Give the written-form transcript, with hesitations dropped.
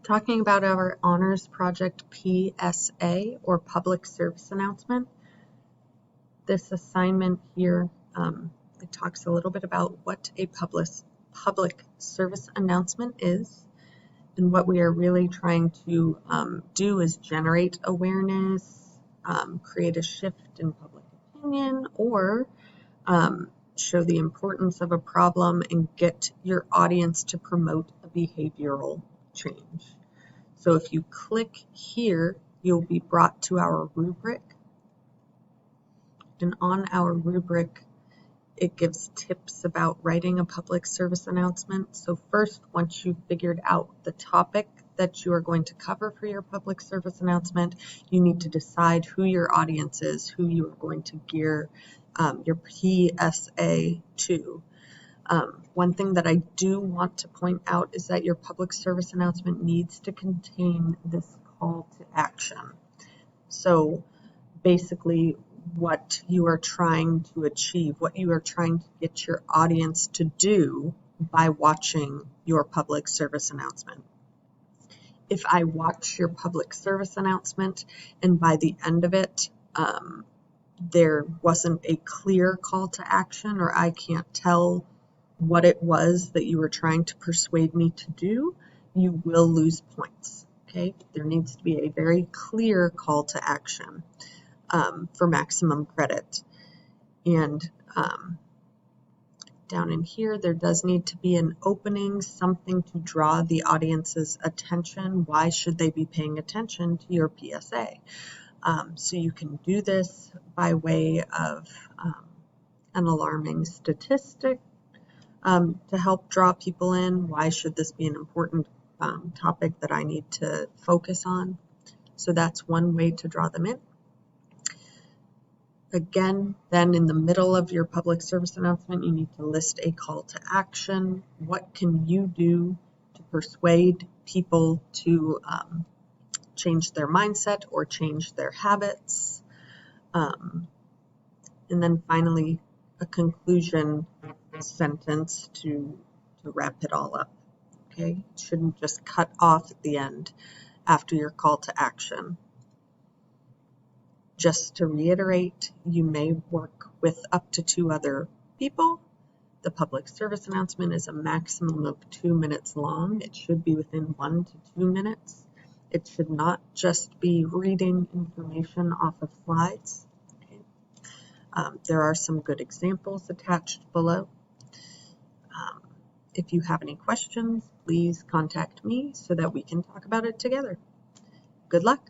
talking about our honors project PSA, or public service announcement. This assignment here, it talks a little bit about what a public service announcement is, and what we are really trying to do is generate awareness, create a shift in public opinion, or show the importance of a problem and get your audience to promote a behavioral change. So if you click here, you'll be brought to our rubric. And on our rubric, it gives tips about writing a public service announcement. So first, once you've figured out the topic that you are going to cover for your public service announcement, you need to decide who your audience is, who you are going to gear your PSA to. One thing that I do want to point out is that your public service announcement needs to contain this call to action. So basically, what you are trying to achieve, what you are trying to get your audience to do by watching your public service announcement. If I watch your public service announcement and by the end of it, there wasn't a clear call to action, or I can't tell what it was that you were trying to persuade me to do, you will lose points. Okay, there needs to be a very clear call to action for maximum credit. And down in here, there does need to be an opening, something to draw the audience's attention. Why should they be paying attention to your PSA? So you can do this by way of an alarming statistic to help draw people in. Why should this be an important topic that I need to focus on? So that's one way to draw them in. Again, then in the middle of your public service announcement, you need to list a call to action. What can you do to persuade people to change their mindset or change their habits? And then finally, a conclusion sentence to wrap it all up. Okay, it shouldn't just cut off at the end after your call to action. Just to reiterate, you may work with up to 2 other people. The public service announcement is a maximum of 2 minutes long. It should be within 1 to 2 minutes. It should not just be reading information off of slides. Okay. There are some good examples attached below. If you have any questions, please contact me so that we can talk about it together. Good luck.